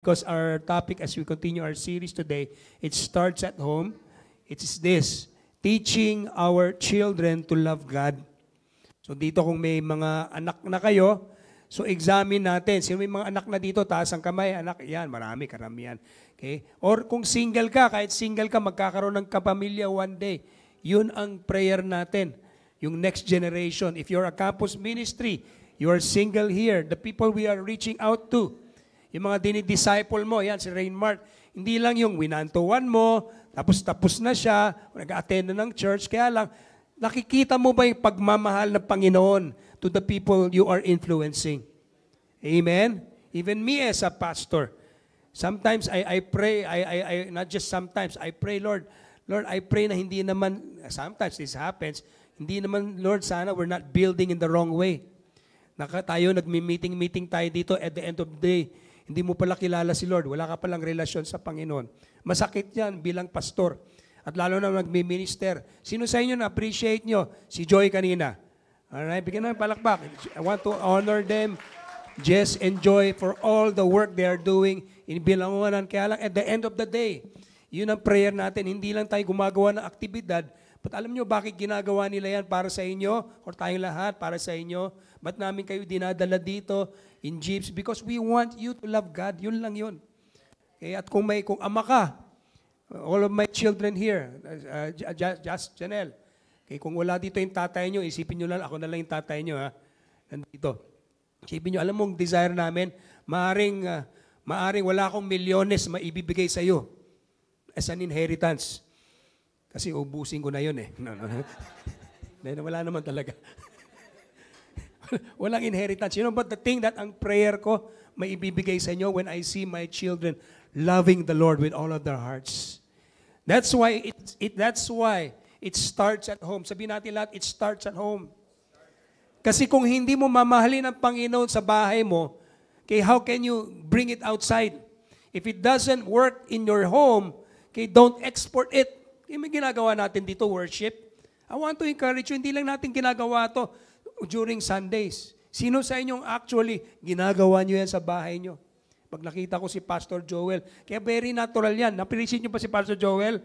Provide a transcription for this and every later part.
Because our topic as we continue our series today, it starts at home. It's this, teaching our children to love God. So dito kung may mga anak na kayo, so examine natin. Sino may mga anak na dito, taas ang kamay, anak, yan, marami, karamihan. Okay? Or kung single ka, kahit single ka, magkakaroon ng kapamilya one day. Yun ang prayer natin. Yung next generation. If you're a campus ministry, you are single here, the people we are reaching out to, yung mga dinidisciple mo, yan, si Rainmart, hindi lang yung winantuan mo, tapos na siya, nag-attend na ng church, kaya lang, nakikita mo ba yung pagmamahal ng Panginoon to the people you are influencing? Amen? Even me as a pastor, sometimes I pray, not just sometimes, I pray, Lord, I pray na hindi naman, sometimes this happens, hindi naman, Lord, sana we're not building in the wrong way. Tayo, nagmi-meeting tayo dito at the end of the day, hindi mo pala kilala si Lord, wala ka palang relasyon sa Panginoon. Masakit yan bilang pastor. At lalo na nagmi-minister. Sino sa inyo na-appreciate nyo? Si Joy kanina. Alright, bigyan namin palakpak. I want to honor them. Jess and Joy for all the work they are doing in Bilangonan. Kaya lang, at the end of the day, yun ang prayer natin. Hindi lang tayo gumagawa ng aktibidad. But alam nyo bakit ginagawa nila yan para sa inyo? Or tayong lahat para sa inyo? Ba't namin kayo dinadala dito in jeeps? Because we want you to love God. Yun lang yun. Okay? At kung ama ka, all of my children here, just Janelle, okay, kung wala dito yung tatay nyo, isipin nyo lang, ako na lang yung tatay nyo, ha? Nandito. Isipin nyo, alam mong desire namin, maaring wala akong milyones maibibigay sa iyo as an inheritance. Kasi ubusin ko na yun eh. No. Wala naman talaga. Walang inheritance. You know, but the thing that ang prayer ko maibibigay sa inyo when I see my children loving the Lord with all of their hearts. That's why it starts at home. Sabihin natin lahat, it starts at home. Kasi kung hindi mo mamahalin ang Panginoon sa bahay mo, okay, how can you bring it outside? If it doesn't work in your home, okay, don't export it. Yung may ginagawa natin dito, worship. I want to encourage you, hindi lang natin ginagawa to during Sundays. Sino sa inyong actually ginagawa nyo yan sa bahay nyo? Pag nakita ko si Pastor Joel, kaya very natural yan. Napilisin nyo pa si Pastor Joel?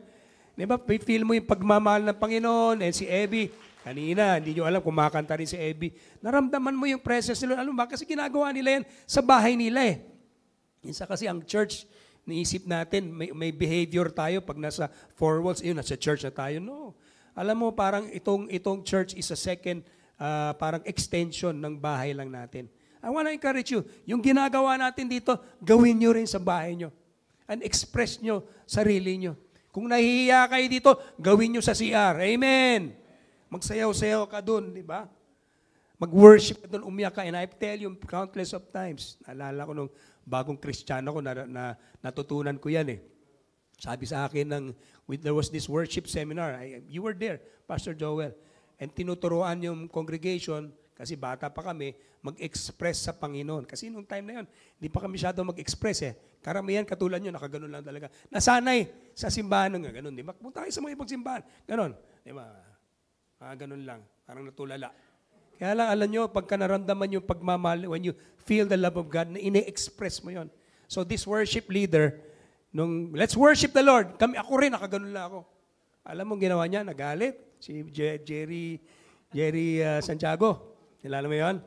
Di ba? Feel mo yung pagmamahal ng Panginoon. And si Abby, kanina, hindi nyo alam, kumakanta rin si Abby. Naramdaman mo yung presence nila. Alam ba? Kasi ginagawa nila yan sa bahay nila eh. Isa kasi ang church, niisip natin, may behavior tayo pag nasa four walls, nasa church na tayo. No. Alam mo, parang itong church is a second, parang extension ng bahay lang natin. I want to encourage you, yung ginagawa natin dito, gawin nyo rin sa bahay nyo. And express nyo sarili nyo. Kung nahihiya kayo dito, gawin nyo sa CR. Amen! Magsayaw-sayaw ka dun, di ba? Mag-worship ka dun, umiyak ka. And I tell you countless of times, naalala ko nung bagong Kristiyano ko, na natutunan ko yan eh. Sabi sa akin, there was this worship seminar. You were there, Pastor Joel. And tinuturuan yung congregation, kasi bata pa kami, mag-express sa Panginoon. Kasi nung time na yun, hindi pa kami masyado mag-express eh. Karamihan katulad nyo, nakaganon lang talaga. Nasanay sa simbahan nga, ganon. Di ba? Punta kayo sa mga ibang simbahan. Ganon. Di ba? Ganon lang. Parang natulala. Kaya lang, alam nyo, pagka naramdaman yung pagmamahal, when you feel the love of God, na ine-express mo yon. So this worship leader, let's worship the Lord. Ako rin, nakaganon lang ako. Alam mo, ginawa niya, nagalit. Si Jerry Santiago. Kilala mo yun?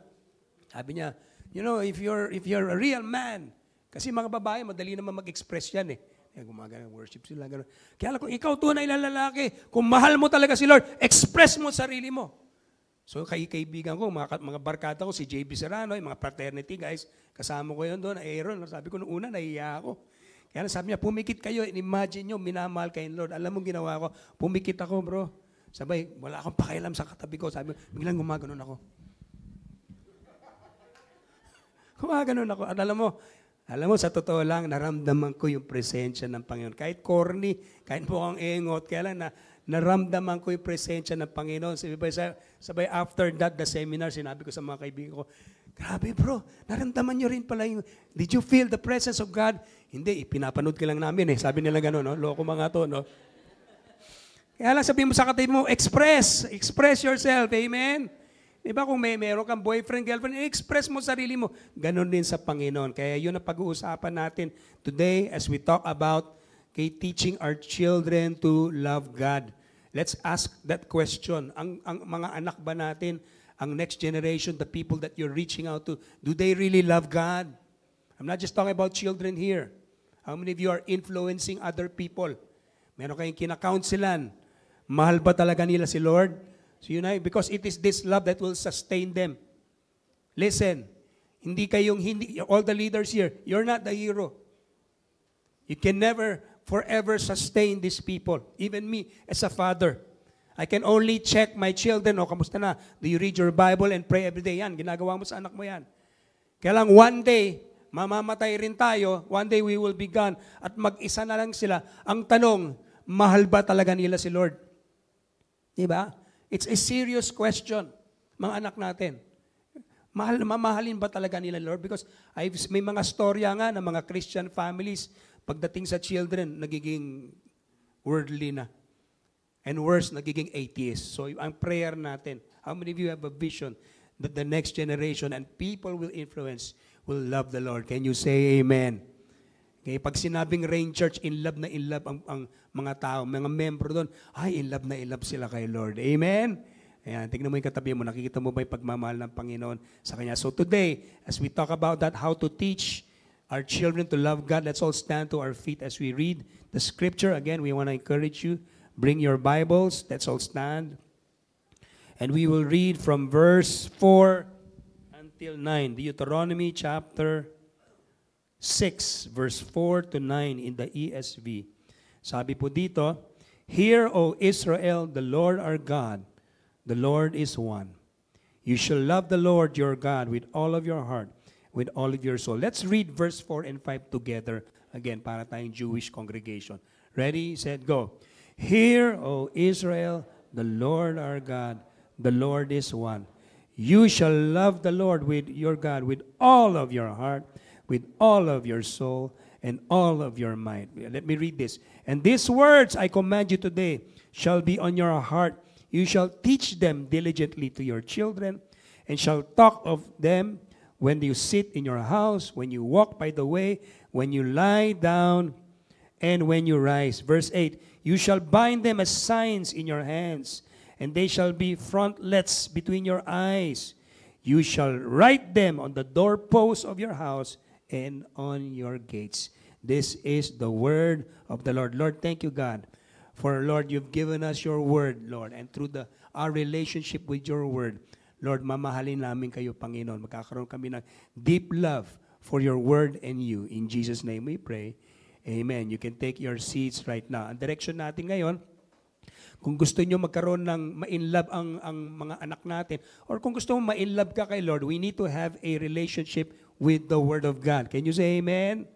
Sabi niya, you know, if you're a real man, kasi mga babae, madali naman mag-express yan eh. Gumagana, worship sila. Gano'n. Kaya kung ikaw tunay na lalaki, kung mahal mo talaga si Lord, express mo sarili mo. So, kaibigan ko, mga barkada ko, si JB Serrano, yung mga fraternity guys, kasama ko yun doon, Aaron. Sabi ko noong una, nahiya ako. Kaya sabi niya, pumikit kayo, imagine nyo, minamahal kayo Lord. Alam mo ginawa ko, pumikit ako bro. Sabay, wala akong pakialam sa katabi ko. Sabi, biglang gumaganon ako. Gumaganon ako. At alam mo, sa totoo lang, naramdaman ko yung presensya ng Panginoon. Kahit corny, kahit mukhang engot, kaya lang naramdaman ko yung presensya ng Panginoon. Sabay after that, the seminar, sinabi ko sa mga kaibigan ko, grabe bro, naramdaman nyo rin pala yung, did you feel the presence of God? Hindi, pinapanood ka lang namin eh. Sabi nila gano'n, no? Loko mga to, no? Kaya lang sabihin mo sa katabi mo, express yourself, amen? Di ba kung meron kang boyfriend, girlfriend, i-express mo sarili mo. Ganon din sa Panginoon. Kaya yun ang pag-uusapan natin today as we talk about teaching our children to love God. Let's ask that question. Ang mga anak ba natin, ang next generation, the people that you're reaching out to, do they really love God? I'm not just talking about children here. How many of you are influencing other people? Meron kayong kina-counselan. Mahal ba talaga nila si Lord? So yun ay, because it is this love that will sustain them. Listen, all the leaders here, you're not the hero. You can never forever sustain these people. Even me, as a father, I can only check my children, kamusta na? Do you read your Bible and pray every day? Yan, ginagawa mo sa anak mo yan. Kaya lang one day, mamamatay rin tayo, one day we will be gone, at mag-isa na lang sila. Ang tanong, mahal ba talaga nila si Lord? Diba? It's a serious question, mga anak natin. Mamahalin ba talaga nila, Lord? Because may mga storya nga ng mga Christian families, pagdating sa children, nagiging worldly na. And worse, nagiging atheist. So ang prayer natin, how many of you have a vision that the next generation and people will influence will love the Lord? Can you say amen? Okay, pag sinabing Rain Church, in love ang mga tao, mga membro doon, ay, in love sila kay Lord. Amen? Ayan, tignan mo yung katabi mo, nakikita mo ba yung pagmamahal ng Panginoon sa Kanya? So today, as we talk about that, how to teach our children to love God, let's all stand to our feet as we read the scripture. Again, we want to encourage you, bring your Bibles, let's all stand. And we will read from verse 4 until 9, Deuteronomy chapter 6, verse 4 to 9 in the ESV. Sabi po dito, Hear, O Israel, the Lord our God, the Lord is one. You shall love the Lord your God with all of your heart, with all of your soul. Let's read verse 4 and 5 together. Again, para tayong Jewish congregation. Ready, set, go. Hear, O Israel, the Lord our God, the Lord is one. You shall love the Lord with your God with all of your heart, with all of your soul, and all of your might. Let me read this. And these words I command you today shall be on your heart. You shall teach them diligently to your children, and shall talk of them when you sit in your house, when you walk by the way, when you lie down, and when you rise. Verse 8, you shall bind them as signs in your hands, and they shall be frontlets between your eyes. You shall write them on the doorposts of your house and on your gates. This is the word of the Lord. Lord, thank you, God, for, Lord, you've given us your word, Lord, and through our relationship with your word, Lord, mamahalin namin kayo, Panginoon. Magkakaroon kami ng deep love for your word and you. In Jesus' name we pray. Amen. You can take your seats right now. Ang direction natin ngayon, kung gusto nyo magkaroon ng ma-inlove ang mga anak natin, or kung gusto mo ma-inlove ka kay Lord, we need to have a relationship with the Word of God. Can you say amen?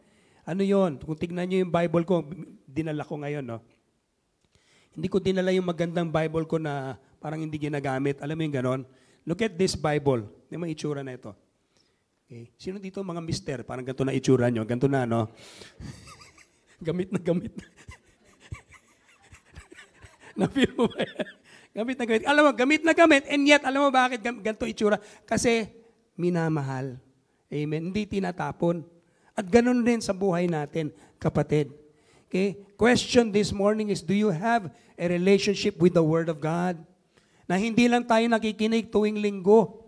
Ano yon? Kung tignan nyo yung Bible ko, dinala ko ngayon, no? Hindi ko dinala yung magandang Bible ko na parang hindi ginagamit. Alam mo yung ganon? Look at this Bible. May mga itsura na ito. Okay. Sino dito mga mister? Parang ganito na itsura nyo. Ganito na, no? Gamit na gamit. Na-feel mo ba yan? Gamit na gamit. Alam mo, gamit na gamit, and yet, alam mo bakit ganito itsura? Kasi minamahal. Amen. Hindi tinatapon. At ganun din sa buhay natin, kapatid. Okay? Question this morning is, do you have a relationship with the Word of God? Na hindi lang tayo nakikinig tuwing linggo.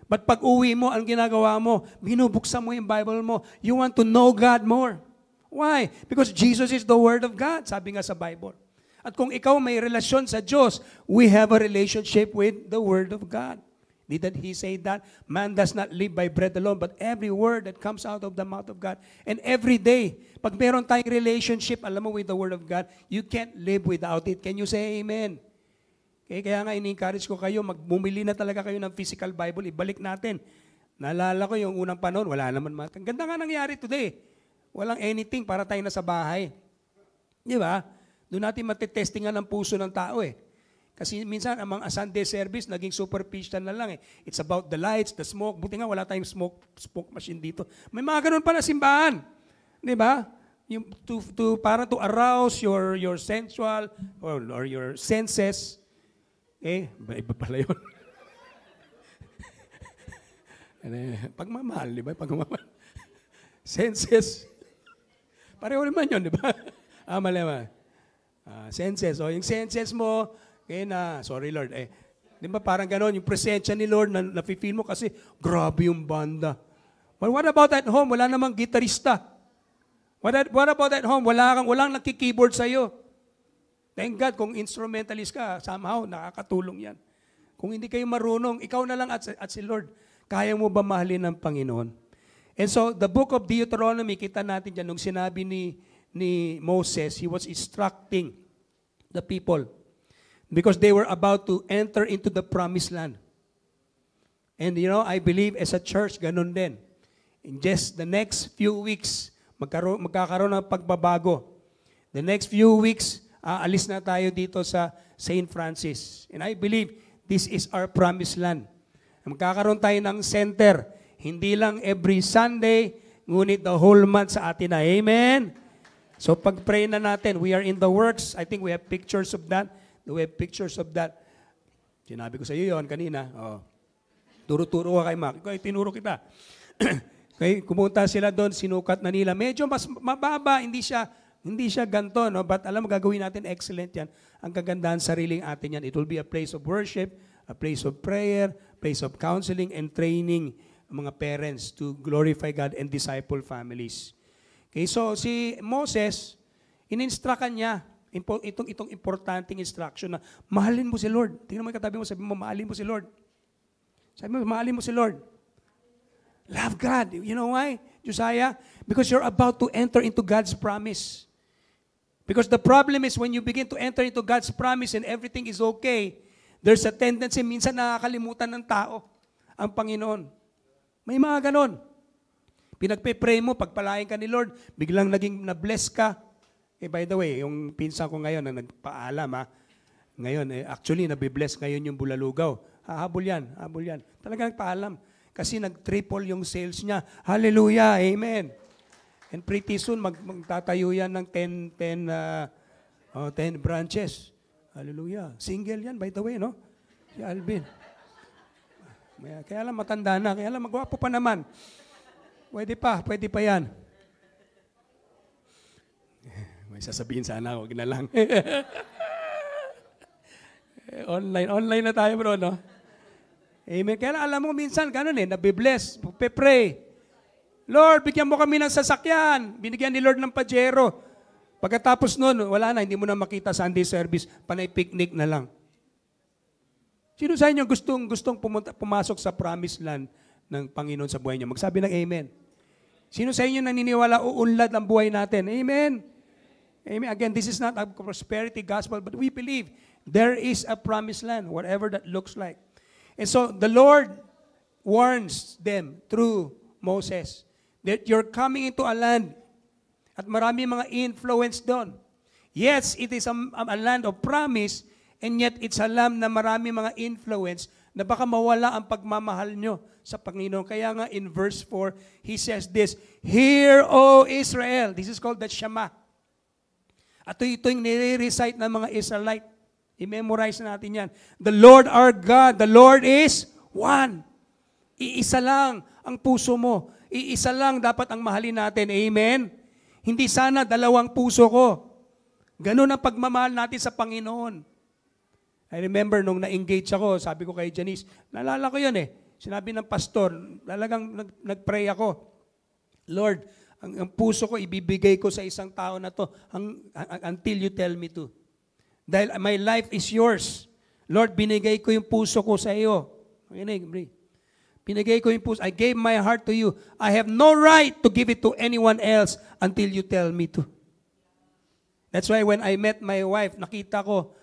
But pag uwi mo, ang ginagawa mo, binubuksan mo yung Bible mo. You want to know God more. Why? Because Jesus is the Word of God, sabi nga sa Bible. At kung ikaw may relasyon sa Diyos, we have a relationship with the Word of God. Didn't He say that? Man does not live by bread alone, but every word that comes out of the mouth of God. And every day, pag meron tayong relationship, alam mo, with the Word of God, you can't live without it. Can you say amen? Okay, kaya nga ini-encourage ko kayo, bumili na talaga kayo ng physical Bible, ibalik natin. Naalala ko yung unang panahon, wala naman. Ang ganda nga nangyari today. Walang anything para tayo nasa bahay. Di ba? Doon natin matitestingan ang puso ng tao eh. Kasi minsan, ang mga Sunday service, naging superficial na lang eh. It's about the lights, the smoke. Buti nga, wala tayong smoke machine dito. May mga ganun pala simbahan. Di ba? Yung para to arouse your sensual or your senses. Eh, iba pala yun. Pagmamahal, di ba? Pagmamahal. Senses. Pareho naman yun, di ba? Mali. Senses. O, yung senses mo, sorry Lord, di ba parang gano'n, yung presensya ni Lord na nafe-feel mo kasi grabe yung banda. But what about at home? Wala namang gitarista. What about at home? Walang nagki-keyboard sa'yo. Thank God, kung instrumentalist ka, somehow, nakakatulong yan. Kung hindi kayo marunong, ikaw na lang at si Lord, kaya mo ba mahalin ng Panginoon? And so, the book of Deuteronomy, kita natin dyan, nung sinabi ni Moses, he was instructing the people because they were about to enter into the promised land. And I believe as a church, ganun din. In just the next few weeks, magkakaroon ng pagbabago. The next few weeks, aalis na tayo dito sa St. Francis. And I believe this is our promised land. Magkakaroon tayo ng center. Hindi lang every Sunday, ngunit the whole month sa atin na. Amen? So pag-pray na natin, we are in the works. I think we have pictures of that. We have pictures of that. Sinabi ko sa iyo yun kanina. Turo-turo ka kay Mac. Tinuro kita. Okay, kumunta sila doon, sinukat na nila. Medyo mas mababa, hindi siya ganto, no? But alam mo, gagawin natin excellent yan. Ang kagandahan, sariling atin yan. It will be a place of worship, a place of prayer, place of counseling and training mga parents to glorify God and disciple families. Okay, so si Moses, in-instructan niya, itong importanteng instruction na mahalin mo si Lord. Tingnan mo yung katabi mo, sabi mo, mahalin mo si Lord. Sabi mo, mahalin mo si Lord. Love God. You know why, Josiah? Because you're about to enter into God's promise. Because the problem is when you begin to enter into God's promise and everything is okay, there's a tendency, minsan nakakalimutan ng tao ang Panginoon. May mga ganon. Pinagpe-pray mo, pagpalain ka ni Lord, biglang naging na-bless ka. By the way, yung pinsan ko ngayon na nagpaalam, ngayon, actually, nabibless ngayon yung Bulalugaw. Habol yan. Talaga nagpaalam. Kasi nag-triple yung sales niya. Hallelujah, amen. And pretty soon, magtatayo yan ng 10 branches. Hallelujah. Single yan, by the way, no? Si Alvin. Kaya lang matanda na, kaya lang magwapo pa naman. Pwede pa yan. May sasabihin sana, huwag na lang. Online na tayo, bro, no? Amen. Kaya alam mo, minsan, gano'n nabibless, pray. Lord, bigyan mo kami ng sasakyan. Binigyan ni Lord ng pajero. Pagkatapos nun, wala na, hindi mo na makita Sunday service, panay picnic na lang. Sino sa inyo gustong pumasok sa promised land ng Panginoon sa buhay niyo? Magsabi ng amen. Sino sa inyo naniniwala uunlad ang buhay natin? Amen. Amen. Again, this is not a prosperity gospel, but we believe there is a promised land, whatever that looks like. And so the Lord warns them through Moses that you're coming into a land at marami mga influence doon. Yes, it is a land of promise, and yet it's a land na marami mga influence na baka mawala ang pagmamahal nyo sa Panginoon. Kaya nga in verse 4, he says this, Hear, O Israel. This is called the Shema. At ito yung nire-recite ng mga Israelite. I-memorize natin yan. The Lord our God, the Lord is one. Iisa lang ang puso mo. Iisa lang dapat ang mahalin natin. Amen? Hindi sana dalawang puso ko. Ganun ang pagmamahal natin sa Panginoon. I remember nung na-engage ako, sabi ko kay Janice, naalala ko yun Sinabi ng pastor, talagang nag-pray ako. Lord, ang puso ko ibibigay ko sa isang tao na to until you tell me to. Dahil my life is yours. Lord, binigay ko yung puso ko sa iyo. Binigay ko yung puso. I gave my heart to you. I have no right to give it to anyone else until you tell me to. That's why when I met my wife, nakita ko,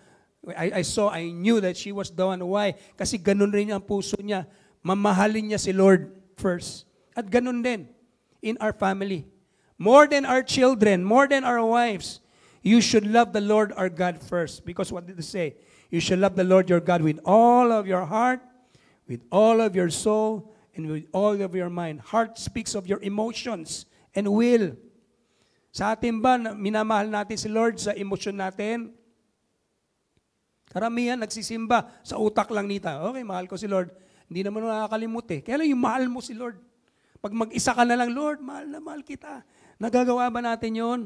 I knew that she was the one. Why? Kasi ganun rin ang puso niya. Mamahalin niya si Lord first. At ganun din in our family. More than our children, more than our wives, you should love the Lord our God first. Because what did it say? You should love the Lord your God with all of your heart, with all of your soul, and with all of your mind. Heart speaks of your emotions and will. Sa atin ba, minamahal natin si Lord sa emosyon natin? Karamihan nagsisimba sa utak lang nita. Okay, mahal ko si Lord. Hindi naman nakakalimut eh. Kaya lang yung mahal mo si Lord. Pag mag-isa ka na lang, Lord, mahal na mahal kita. Nagagawa ba natin yon?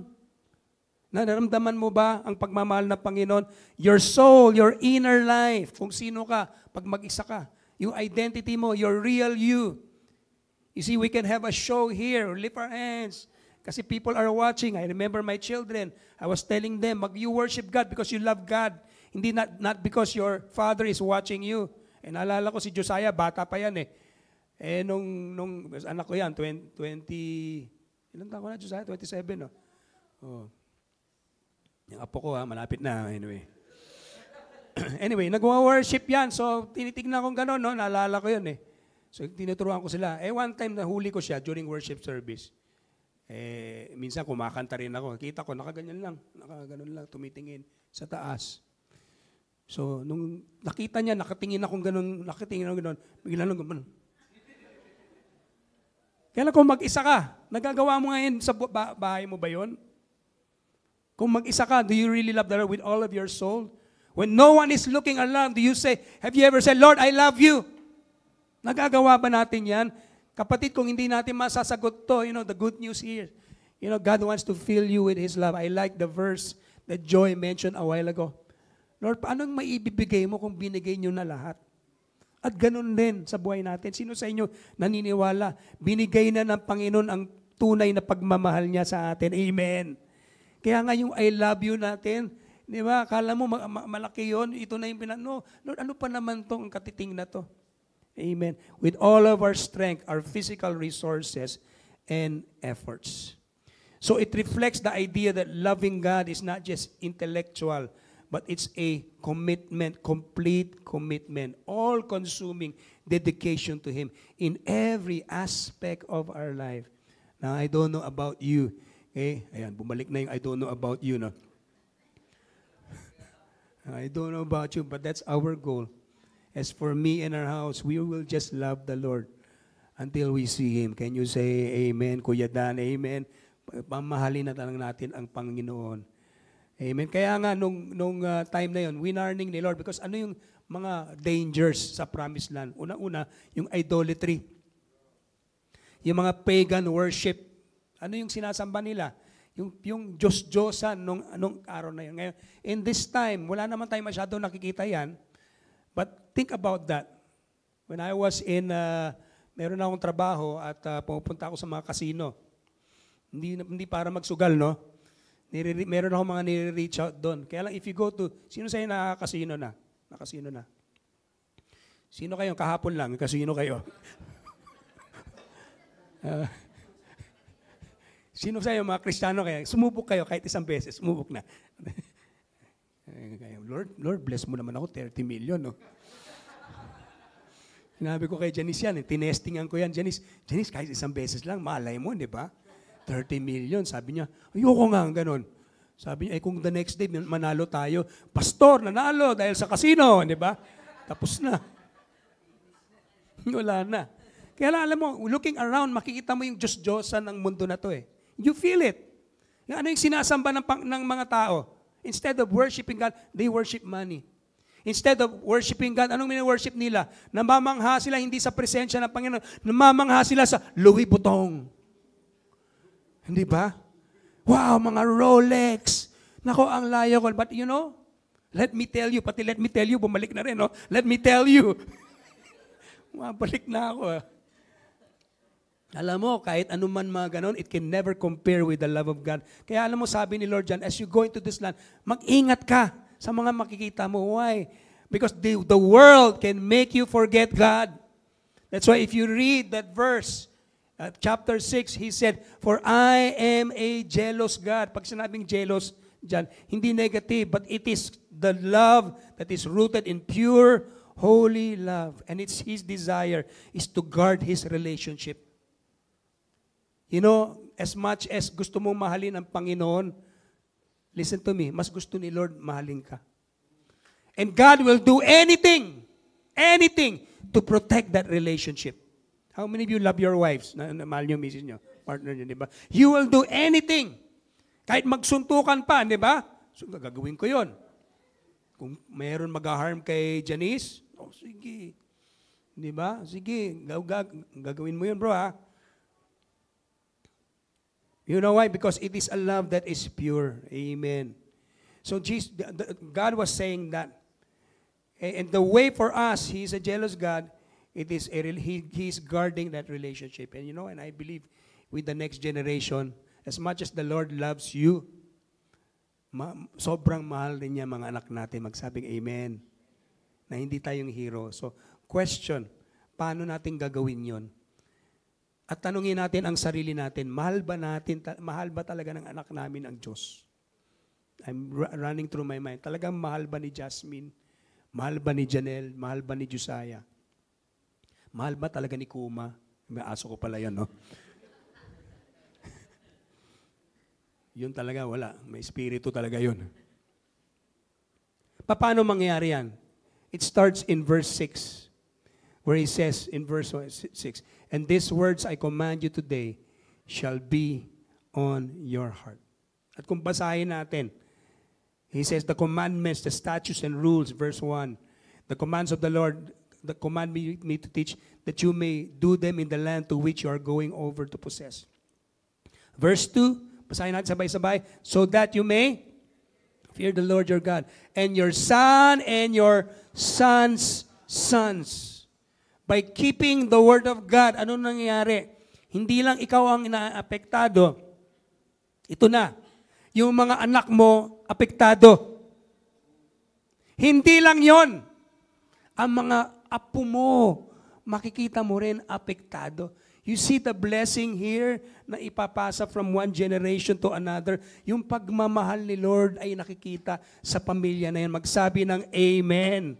Nararamdaman mo ba ang pagmamahal ng Panginoon? Your soul, your inner life, kung sino ka, pag mag-isa ka. Yung identity mo, your real you. You see, we can have a show here, lift our hands. Kasi people are watching. I remember my children. I was telling them, you worship God because you love God. Hindi not because your father is watching you. Eh, naalala ko si Josiah, bata pa yan eh. Eh, nung anak ko yan, 20, ilan taon ko na, Josiah? 27, no? Oh. Yung apo ko, malapit na, anyway. Anyway, nagwa-worship yan. So, tinitignan kong gano'n, no? Naalala ko yun eh. So, tinuturuan ko sila. Eh, one time, nahuli ko siya during worship service. Eh, minsan kumakanta rin ako. Kita ko, nakaganyan lang. Nakaganon lang, tumitingin sa taas. So, nung nakita niya, nakatingin akong gano'n, bigla lang gano'n. Kaya kung mag-isa ka, nagagawa mo ngayon sa bahay mo ba yun? Kung mag-isa ka, do you really love the Lord with all of your soul? When no one is looking around, do you say, have you ever said, Lord, I love you? Nagagawa ba natin yan? Kapatid, kung hindi natin masasagot to, the good news here, God wants to fill you with His love. I like the verse that Joy mentioned a while ago. Lord, paanong maibibigay mo kung binigay nyo na lahat? At ganun din sa buhay natin. Sino sa inyo naniniwala? Binigay na ng Panginoon ang tunay na pagmamahal niya sa atin. Amen. Kaya nga yung I love you natin, di ba? Akala mo malaki yun. Ito na yung no, Lord, ano pa naman tong katiting na to? Amen. With all of our strength, our physical resources, and efforts. So it reflects the idea that loving God is not just intellectual, but it's a commitment, complete commitment, all-consuming dedication to Him in every aspect of our life. Now, I don't know about you. Okay? Ayan, bumalik na yung I don't know about you. No? I don't know about you, but that's our goal. As for me and our house, we will just love the Lord until we see Him. Can you say amen, Kuya Dan? Amen. Pamahalin na lang natin ang Panginoon. Amen. Kaya nga, nung time na yun, winarning ni Lord because ano yung mga dangers sa promised land? Una-una, yung idolatry. Yung mga pagan worship. Ano yung sinasamba nila? Yung Diyos-Diyosan nung araw na yun. Ngayon, in this time, wala naman tayo masyado nakikita yan. But think about that. When I was meron akong trabaho at pupunta ako sa mga casino. Hindi para magsugal, no? Meron ako mga nire-reach out doon. Kaya lang, if you go to, sino sa'yo nakakasino na? Nakasino na? Sino kayo? Kahapon lang, kasino kayo. Sino sa'yo, mga Kristiyano kayo? Sumubok kayo kahit isang beses. Sumubok na. Lord, bless mo naman ako, 30 million, no? Sinabi ko kay Janice yan, tinestingan ko yan. Janice, kahit isang beses lang, malay mo, di ba? 30 million. Sabi niya, ayoko nga, ganun. Sabi niya, kung the next day manalo tayo, pastor, nanalo dahil sa casino, di ba? Tapos na. Wala na. Kaya alam mo, looking around, makikita mo yung Diyos-Diyosan ng mundo na to eh. You feel it. Ano yung sinasamba ng mga tao? Instead of worshiping God, they worship money. Instead of worshiping God, anong mini-worship nila? Namamangha sila hindi sa presensya ng Panginoon. Namamangha sila sa Louis Vuitton. Hindi ba? Wow, mga Rolex. Nako, ang layo ko. But let me tell you, bumalik na rin, no? Let me tell you. Balik na ako. Alam mo, kahit anuman mga ganon, it can never compare with the love of God. Kaya alam mo, sabi ni Lord John, as you go into this land, mag-ingat ka sa mga makikita mo. Why? Because the world can make you forget God. That's why if you read that verse, chapter 6, He said, for I am a jealous God. Pag sinabing jealous dyan, hindi negative, but it is the love that is rooted in pure, holy love. And it's His desire is to guard His relationship. As much as gusto mong mahalin ang Panginoon, listen to me, mas gusto ni Lord mahalin ka. And God will do anything to protect that relationship. How many of you love your wives? Mahal niyo, misis niyo, partner niyo, di ba? You will do anything. Kahit magsuntukan pa, di ba? So, gagawin ko yon. Kung mayroon mag-harm kay Janice, sige. Di ba? Sige, gagawin mo yun, bro, ha? You know why? Because it is a love that is pure. Amen. So Jesus, God was saying that. And the way for us, He is a jealous God. It is He is guarding that relationship. And you know, and I believe with the next generation, as much as the Lord loves you, sobrang mahal din niya mga anak natin. Magsabing amen. Na hindi tayong hero. So, question, paano natin gagawin yon? At tanungin natin ang sarili natin, mahal ba talaga ng anak namin ang Diyos? I'm running through my mind. Talagang mahal ba ni Jasmine? Mahal ba ni Janelle? Mahal ba ni Josiah? Mahal ba talaga ni Kuma? May aso ko pala yan, no? Yun talaga, wala. May espiritu talaga yun. Paano mangyayari yan? It starts in verse 6, where He says in verse 6, "And these words I command you today shall be on your heart." At kung basahin natin, He says, the commandments, the statutes and rules, verse 1, the commands of the Lord, the command me to teach, that you may do them in the land to which you are going over to possess. Verse 2, basahin natin sabay-sabay, so that you may fear the Lord your God, and your son and your son's sons. By keeping the word of God, ano nangyayari? Hindi lang ikaw ang inaapektado. Ito na, yung mga anak mo, apektado. Hindi lang yon. Ang mga apo mo, makikita mo rin apektado. You see the blessing here na ipapasa from one generation to another. Yung pagmamahal ni Lord ay nakikita sa pamilya na yan. Magsabi ng amen.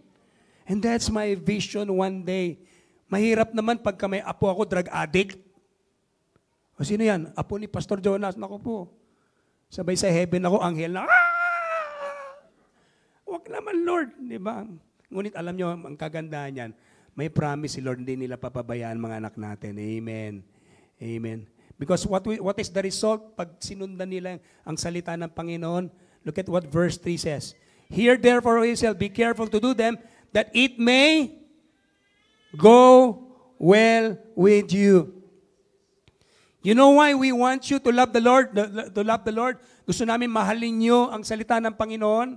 And that's my vision one day. Mahirap naman pagka may apo ako, drug addict. O sino yan? Apo ni Pastor Jonas. Naku po. Sabay sa heaven ako, anghel na, wag naman, Lord. Diba? Ngunit alam nyo, ang kagandahan yan, may promise si Lord, hindi nila papabayaan mga anak natin. Amen. Amen. Because what is the result pag sinundan nila ang salita ng Panginoon? Look at what verse 3 says. Hear therefore, O Israel, be careful to do them, that it may go well with you. You know why we want you to love the Lord? To love the Lord? Gusto namin mahalin nyo ang salita ng Panginoon.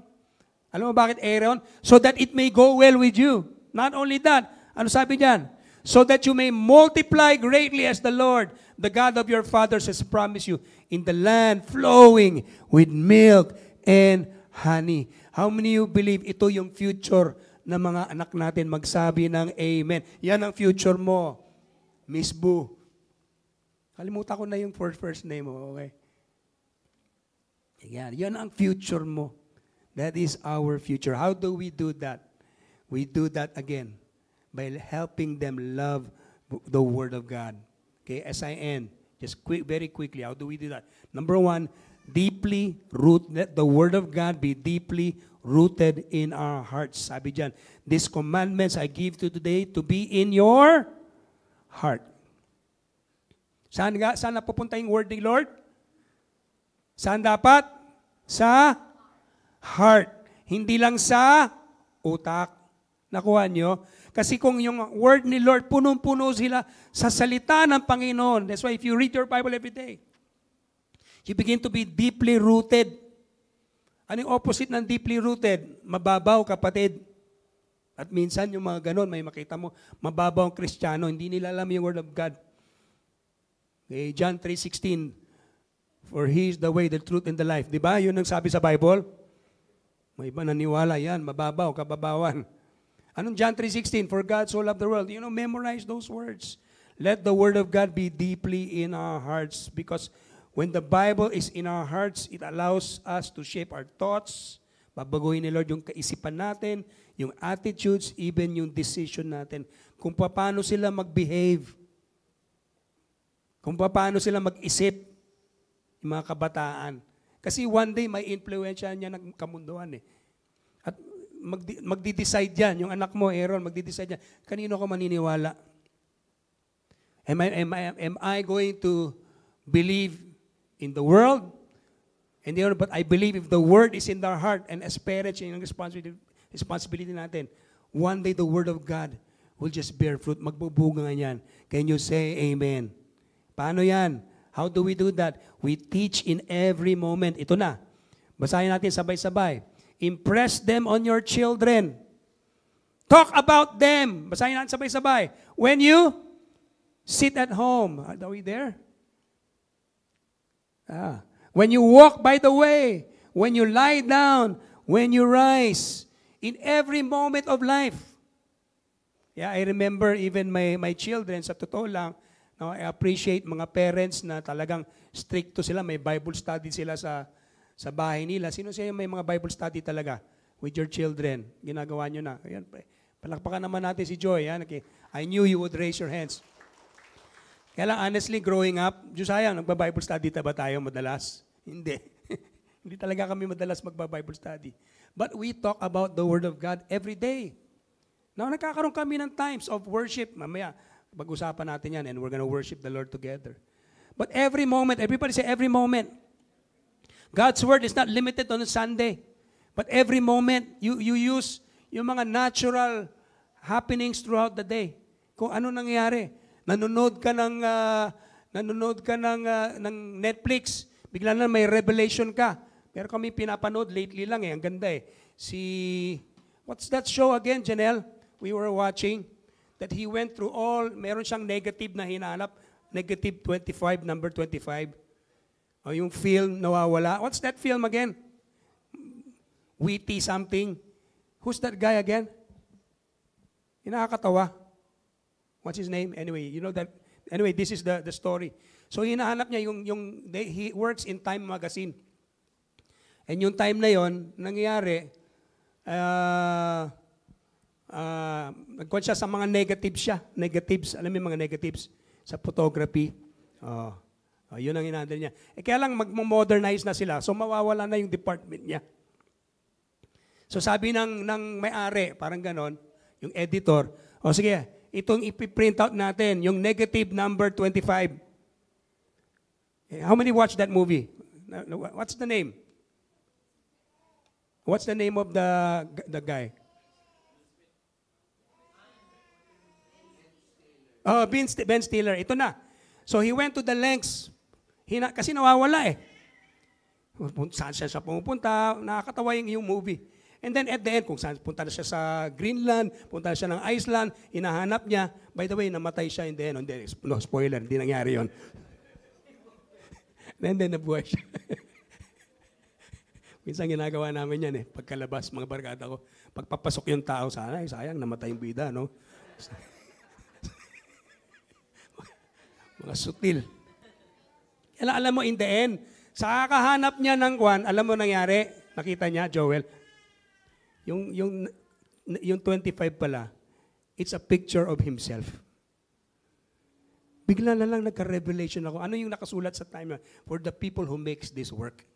Alam mo bakit, Aaron? So that it may go well with you. Not only that, ano sabi diyan? So that you may multiply greatly as the Lord, the God of your fathers, has promised you, in the land flowing with milk and honey. How many of you believe ito yung future na mga anak natin? Magsabi ng amen. Yan ang future mo, Miss Boo. Kalimutan ko na yung first name mo, okay? Yan ang future mo. That is our future. How do we do that? We do that again by helping them love the Word of God. Okay, as I end, just very quickly, how do we do that? Number one, deeply root. Let the Word of God be deeply rooted in our hearts. Sabi dyan, these commandments I give to today to be in your heart. Saan napupunta yung word ni Lord? Saan dapat? Sa heart. Hindi lang sa utak. Nakuha nyo? Kasi kung yung word ni Lord, punong-puno sila sa salita ng Panginoon. That's why if you read your Bible every day, you begin to be deeply rooted. Anong opposite ng deeply rooted? Mababaw, kapatid. At minsan yung mga ganon, may makita mo, mababaw ang Kristiyano, hindi nila alam yung word of God. Okay, John 3:16, for He is the way, the truth, and the life. Di ba? Yun ang sabi sa Bible. May iba naniwala yan, mababaw, kababawan. Anong John 3:16? For God so loved the world. You know, memorize those words. Let the Word of God be deeply in our hearts, because when the Bible is in our hearts, it allows us to shape our thoughts. Babaguhin ni Lord yung kaisipan natin, yung attitudes, even yung decision natin. Kung paano sila mag-behave. Kung paano sila mag-isip, yung mga kabataan. Kasi one day, may influensya niya ng kamunduan eh. At magdi-decide yan. Yung anak mo, Aaron, magdi-decide yan. Kanino ka maniniwala? Am I going to believe in the world? And but I believe if the word is in our heart, and as parents, yung responsibility natin, one day the word of God will just bear fruit. Magbubunga nga yan. Can you say amen? Paano yan? How do we do that? We teach in every moment. Ito na. Basahin natin sabay-sabay. Impress them on your children. Talk about them. Basahin natin sabay-sabay. When you sit at home. Are we there? When you walk by the way. When you lie down. When you rise. In every moment of life. Yeah, I remember even my children, sa totoo lang, no, I appreciate mga parents na talagang stricto sila. May Bible study sila sa bahay nila. Sino siya may mga Bible study talaga with your children? Ginagawa nyo na. Ayan, palakpakan naman natin si Joy. Yan. Okay. I knew you would raise your hands. Kaya lang, honestly, growing up, Josiah, nagba-Bible study ba tayo madalas? Hindi. Hindi talaga kami madalas magba-Bible study. But we talk about the Word of God every day. Now, nagkakaroon kami ng times of worship. Mamaya, pag-usapan natin yan and we're gonna worship the Lord together. But every moment, everybody say every moment. God's Word is not limited on Sunday. But every moment, you use yung mga natural happenings throughout the day. Kung ano nangyayari. Nanonood ka ng Netflix. Bigla na may revelation ka. Pero kami pinapanood lately lang Ang ganda what's that show again, Janelle? We were watching that he went through meron siyang negative na hinanap. Negative 25, number 25. O yung film nawawala. What's that film again? Witty something. Who's that guy again? Yung nakakatawa. What's his name? Anyway, you know that. Anyway, this is the story. So hinahanap niya he works in Time magazine. And yung time na yon, nangyayari, nagkuhan siya sa mga negatives, alam mo yung mga negatives sa photography. Yun ang hinandal niya. Kaya lang mag-modernize na sila, so mawawala na yung department niya. So sabi ng may-ari, parang ganon, yung editor, sige, itong ipiprint out natin, yung negative number 25. How many watched that movie? What's the name? What's the name of the guy? Ben Stiller. Ito na. So he went to the lengths. Kasi nawawala Saan siya pumupunta, nakakatawa yung movie. And then at the end, kung saan punta na siya sa Greenland, punta na siya ng Iceland, hinahanap niya. By the way, namatay siya in the end. No spoiler, hindi nangyari yun. And then nabuhay siya. Minsan ginagawa namin yan pagkalabas, mga barkada ko. Pagpapasok yung tao, sayang, namatay yung bida, no? Mga sutil. Alam mo, in the end, sa kakahanap niya ng kwan, alam mo nangyari? Nakita niya, Joel? Yung 25 pala, it's a picture of himself. Bigla na lang nagka-revelation ako. Ano yung nakasulat sa time? For the people who makes this work.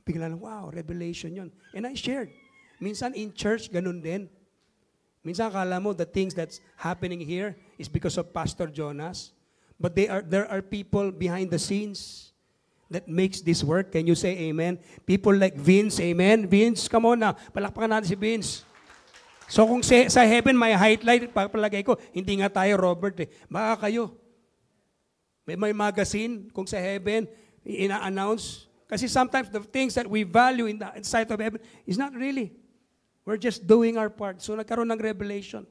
Bigla lang, wow, revelation yun. And I shared. Minsan in church, ganun din. Minsan akala mo the things that's happening here is because of Pastor Jonas. But there are people behind the scenes that makes this work. Can you say amen? People like Vince, amen? Vince, come on na. Palakpakan natin si Vince. So kung sa heaven may highlight, papalagay ko, hindi nga tayo Robert Baka kayo. May magazine kung sa heaven, ina-announce. Kasi sometimes the things that we value in the sight of heaven is not really. We're just doing our part. So nagkaroon ng revelation.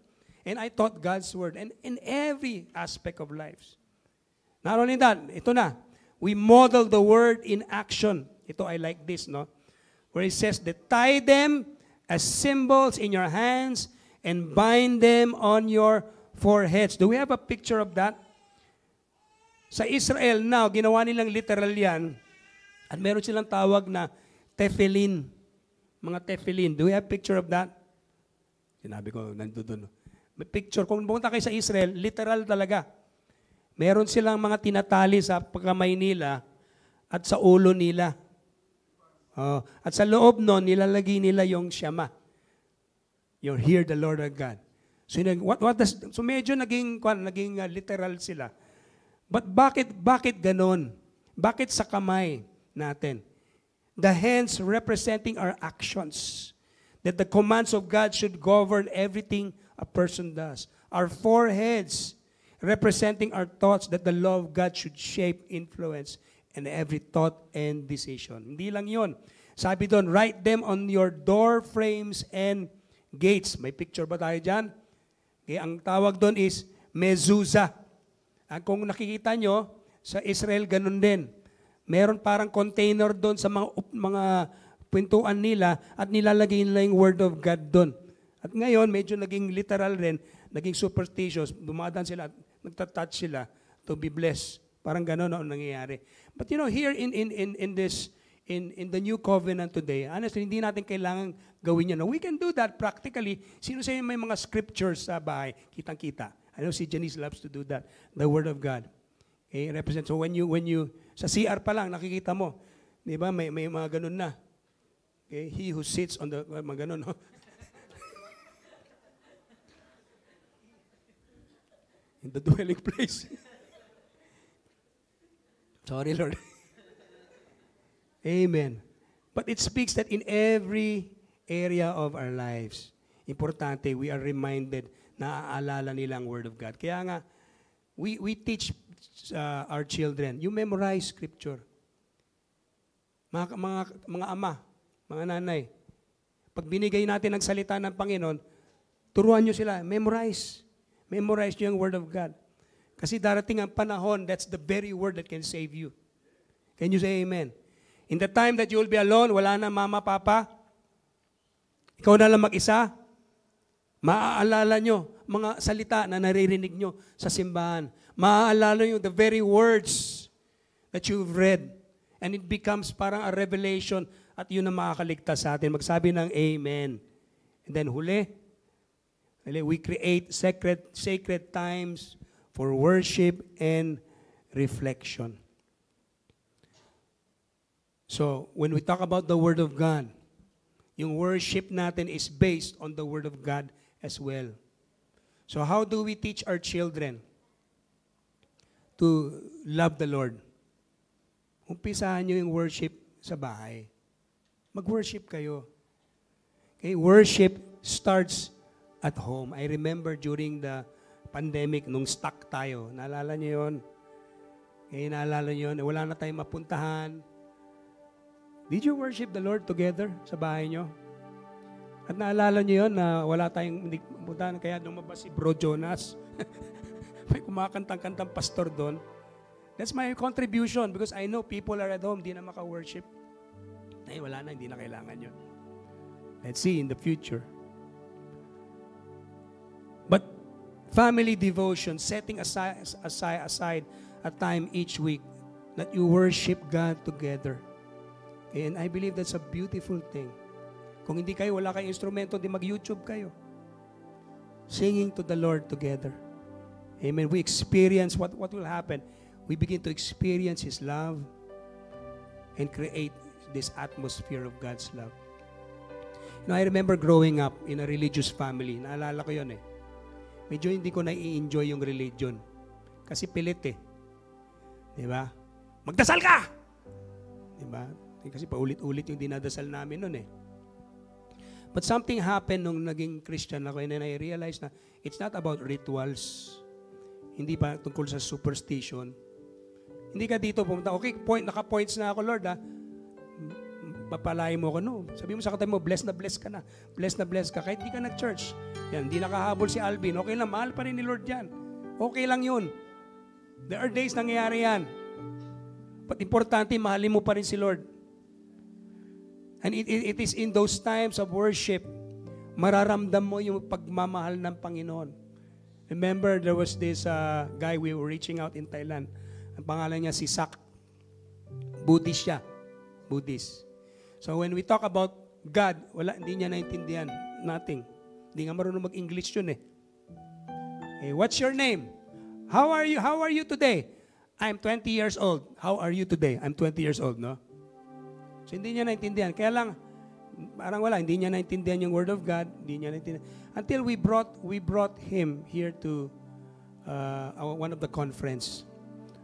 And I taught God's word. And in every aspect of lives. Not only that, ito na. We model the word in action. Ito, I like this, no? Where it says that tie them as symbols in your hands and bind them on your foreheads. Do we have a picture of that? Sa Israel now, ginawa nilang literal yan. At meron silang tawag na tefillin. Mga tefillin. Do we have picture of that? Sinabi ko, nandun. May picture. Kung pumunta kayo sa Israel, literal talaga. Meron silang mga tinatali sa pagkamay nila at sa ulo nila. At sa loob nun, nilalagay nila yung shama. You hear the Lord our God. So medyo naging literal sila. But bakit ganon? Bakit sa kamay natin? The hands representing our actions. That the commands of God should govern everything a person does. Our foreheads representing our thoughts that the law of God should shape, influence, and every thought and decision. Hindi lang yun. Sabi doon, write them on your door frames and gates. May picture ba tayo dyan? Okay, ang tawag doon is mezuzah. Kung nakikita nyo, sa Israel ganun din. Meron parang container doon sa mga pintuan nila at nilalagay nila yung Word of God doon. At ngayon, medyo naging literal rin, naging superstitious, dumadaan sila at nagtatouch sila to be blessed. Parang gano'n ang nangyayari. But you know, here in the new covenant today, honestly, hindi natin kailangan gawin yan. We can do that practically. Sino sa inyo may mga scriptures sa bahay? Kitang-kita. I know si Janice loves to do that. The Word of God. Okay, represent. So when you, sa CR pa lang, nakikita mo, di ba, may mga ganun na. Okay, he who sits on the, mga ganun, no? In the dwelling place. Sorry, Lord. Amen. But it speaks that in every area of our lives, importante, we are reminded na aalala nila ang Word of God. Kaya nga, we teach our children, you memorize Scripture. Mga ama, mga nanay, pag binigay natin ang salita ng Panginoon, turuan nyo sila, memorize. Memorize nyo ang Word of God. Kasi darating ang panahon, that's the very Word that can save you. Can you say amen? In the time that you will be alone, wala na mama, papa, ikaw na lang mag-isa, maaalala nyo mga salita na naririnig nyo sa simbahan. Maaalala nyo the very words that you've read. And it becomes parang a revelation at yun ang makakaligtas sa atin. Magsabi ng amen. And then huli, we create sacred times for worship and reflection. So, when we talk about the Word of God, yung worship natin is based on the Word of God as well. So how do we teach our children to love the Lord? Umpisahan nyo yung worship sa bahay. Mag-worship kayo. Okay, worship starts at home. I remember during the pandemic, nung stuck tayo, naalala nyo yun? Okay, naalala nyo yun? Wala na tayong mapuntahan. Did you worship the Lord together sa bahay nyo? At naalala nyo yun na wala tayong puntahan, kaya lumabas si Bro Jonas. May kumakantang-kantang pastor doon. That's my contribution because I know people are at home, di na maka-worship. Ay, wala na, hindi na kailangan yun. Let's see in the future. But family devotion, setting aside a time each week that you worship God together. And I believe that's a beautiful thing. Kung hindi kayo, wala kayong instrumento, di mag-YouTube kayo. Singing to the Lord together. Amen. We experience what will happen. We begin to experience His love and create this atmosphere of God's love. You know, I remember growing up in a religious family. Naalala ko yun eh. Medyo hindi ko na-i-enjoy yung religion. Kasi pilit eh. Diba? Magdasal ka! Diba? Kasi paulit-ulit yung dinadasal namin nun eh. But something happened nung naging Christian ako and then I realized na it's not about rituals. Hindi pa tungkol sa superstition. Hindi ka dito pumunta, okay, naka-points na ako, Lord, ha? Papalain mo ako, no? Sabi mo sa katabi mo, blessed na blessed ka na. Blessed na blessed ka. Kahit hindi ka nag-church. Yan, hindi nakahabol si Alvin. Okay lang, mahal pa rin ni Lord yan. Okay lang yun. There are days nangyayari yan. But importante, mahalin mo pa rin si Lord. And it is in those times of worship, mararamdam mo yung pagmamahal ng Panginoon. Remember, there was this guy we were reaching out in Thailand. Ang pangalan niya si Sak. Buddhist siya. Buddhist. So when we talk about God, hindi niya naintindihan. Nothing. Hindi nga marunong mag-English yun eh. Hey, what's your name? How are you today? I'm 20 years old. How are you today? I'm 20 years old, no? So hindi niya naintindihan. Kaya lang, parang hindi niya naintindihan yung Word of God. Hindi niya naintindihan. Until we brought him here to one of the conference.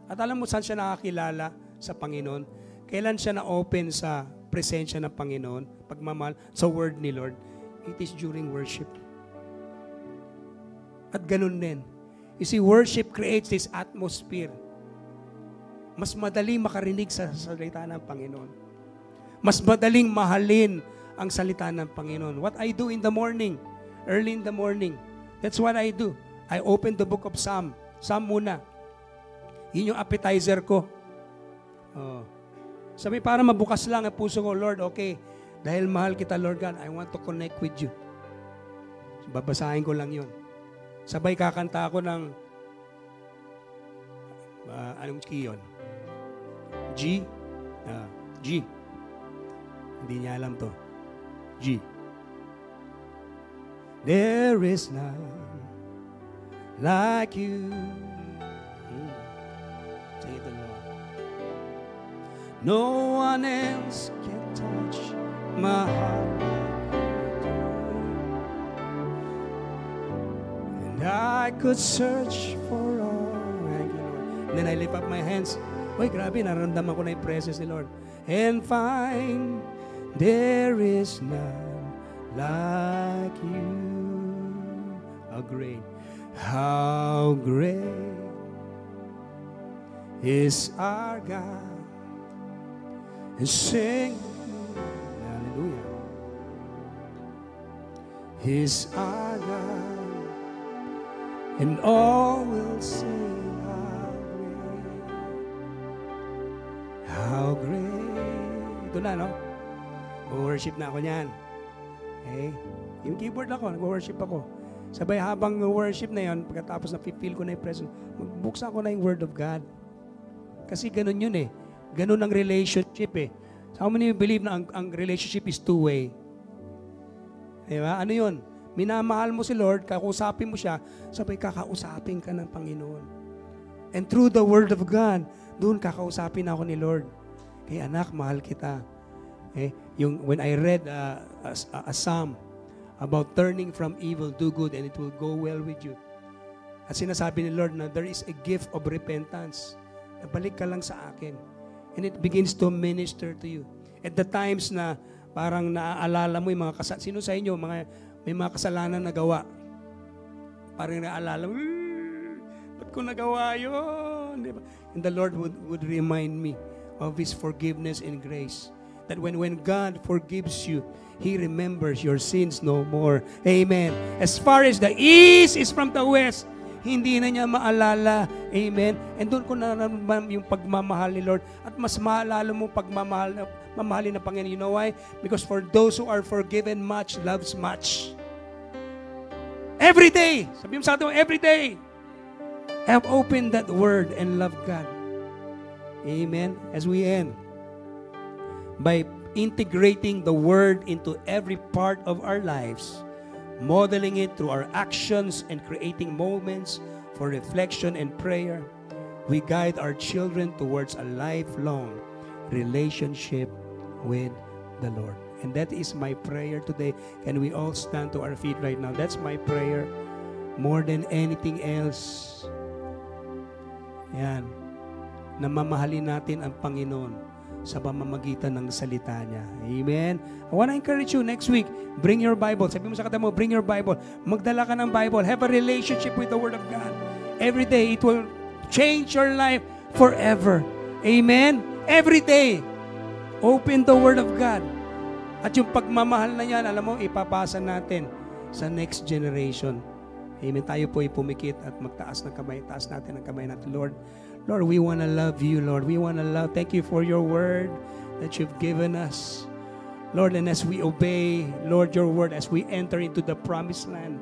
At alam mo saan siya nakakilala sa Panginoon? Kailan siya na-open sa presensya ng Panginoon, pagmamahal, sa Word ni Lord? It is during worship. At ganun din. You see, worship creates this atmosphere. Mas madaling makarinig sa salita ng Panginoon. Mas madaling mahalin ang salita ng Panginoon. What I do in the morning, early in the morning, that's what I do. I open the book of Psalm. Psalm muna. Yun yung appetizer ko. Oh. Sabi, para mabukas lang ang puso ko, Lord, okay, dahil mahal kita, Lord God, I want to connect with you. So, babasahin ko lang yun. Sabay kakanta ako ng, anong key yun? G? G. Hindi niya alam to. G. There is none like you. Say the Lord. No one else can touch my heart like you do. And I could search for all. Thank you, Lord. And then I lift up my hands. Uy, grabe, nararamdaman ko na yung presence ni Lord. And find there is none like you. How great is our God. And sing, hallelujah. Is our God, and all will sing how great. How great. Ito na, no? Worship na ako niyan. Okay? Yung keyboard ako, nag-worship ako. Sabay habang worship na yon, pagkatapos na feel ko na yung presence, magbuksan ko na yung Word of God. Kasi ganun yun eh. Ganun ang relationship eh. So how many believe na ang relationship is two-way? Diba? Ano yun? Minamahal mo si Lord, kakausapin mo siya, sabay kakausapin ka ng Panginoon. And through the Word of God, doon kakausapin ako ni Lord. Kaya anak, mahal kita. Eh, when I read a psalm about turning from evil, do good, and it will go well with you. At sinasabi ni Lord na there is a gift of repentance. Nabalik ka lang sa akin. And it begins to minister to you. At the times na parang naaalala mo yung mga kasalanan. Sino sa inyo, may mga kasalanan na gawa? Parang naaalala mo, ba't ko nagawa yun? Diba? And the Lord would remind me of His forgiveness and grace. That when God forgives you, He remembers your sins no more. Amen. As far as the east is from the west, hindi na niya maalala. Amen. And doon ko nararamdaman yung pagmamahal ni Lord. At mas maalala mo mamahalin na Panginoon. You know why? Because for those who are forgiven much, loves much. Every day. Sabi mo sa atin, every day. Have opened that word and love God. Amen. As we end, by integrating the word into every part of our lives, modeling it through our actions and creating moments for reflection and prayer, we guide our children towards a lifelong relationship with the Lord. And that is my prayer today. Can we all stand to our feet right now? That's my prayer more than anything else. Yan. Namamahalin natin ang Panginoon sa pamamagitan ng salita niya. Amen? I want to encourage you next week, bring your Bible. Sabi mo sa katabi mo, bring your Bible. Magdala ka ng Bible. Have a relationship with the Word of God. Every day, it will change your life forever. Amen? Every day, open the Word of God. At yung pagmamahal na yan, alam mo, ipapasa natin sa next generation. Amen? Tayo po ipumikit at magtaas ng kamay. Taas natin ang kamay natin. Lord, we want to love you, Lord. We want to love. Thank you for your word that you've given us. Lord, and as we obey, Lord, your word, as we enter into the promised land,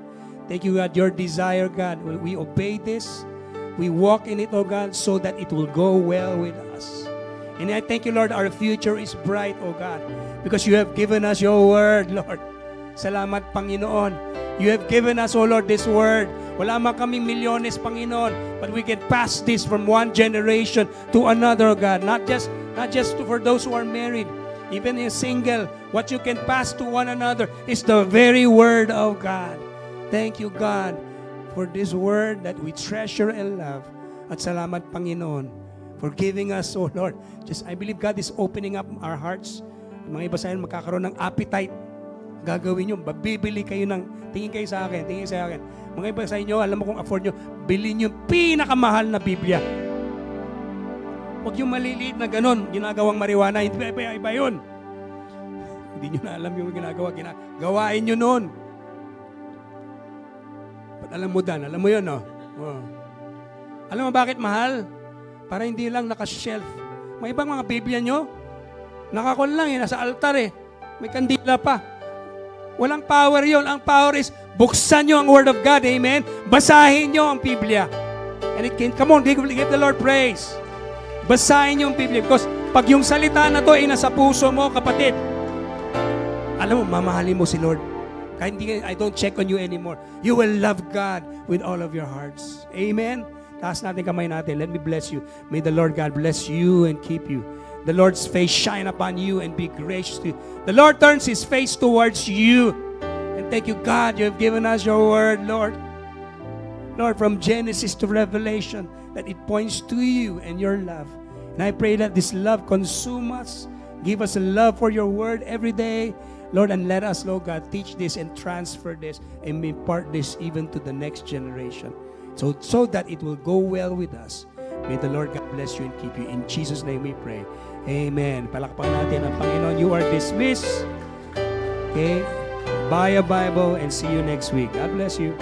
thank you, God, your desire, God, when we obey this, we walk in it, oh God, so that it will go well with us. And I thank you, Lord, our future is bright, oh God, because you have given us your word, Lord. Salamat, Panginoon. You have given us, oh Lord, this word. Wala man kaming milyones, Panginoon, but we can pass this from one generation to another, God. Not just for those who are married, even in single. What you can pass to one another is the very word of God. Thank you, God, for this word that we treasure and love. At salamat, Panginoon, for giving us, oh Lord. I believe God is opening up our hearts. Mga iba sa inyo magkakaroon ng appetite. gagawin nyo, babibili kayo ng, tingin kayo sa akin. Mga iba sa inyo, alam mo kung afford nyo, bilhin nyo pinakamahal na Biblia. Huwag yung maliliit na ganun, ginagawang marijuana, hindi iba yun. Hindi nyo na alam yung ginagawa, gawain nyo nun. Ba't alam mo Dan? Alam mo yun, no? Oh. Alam mo bakit mahal? Para hindi lang naka-shelf. May ibang mga Biblia nyo, nakakon lang nasa altar May kandila pa. Walang power yon. Ang power is, buksan nyo ang Word of God, amen? Basahin nyo ang Biblia. And it can, come on, give the Lord praise. Basahin nyo ang Biblia. Because pag yung salita na to ay nasa puso mo, kapatid, alam mo, mamahalin mo si Lord. Kahit hindi, I don't check on you anymore. You will love God with all of your hearts. Amen? Taas natin kamay natin. Let me bless you. May the Lord God bless you and keep you. The Lord's face shine upon you and be gracious to you. The Lord turns His face towards you. And thank you, God, you have given us your word, Lord. Lord, from Genesis to Revelation, that it points to you and your love. And I pray that this love consume us. Give us a love for your word every day. Lord, and let us, Lord God, teach this and transfer this and impart this even to the next generation. So that it will go well with us. May the Lord God bless you and keep you. In Jesus' name we pray. Amen. Palakpakan natin ang Panginoon. You are dismissed. Okay? Buy a Bible and see you next week. God bless you.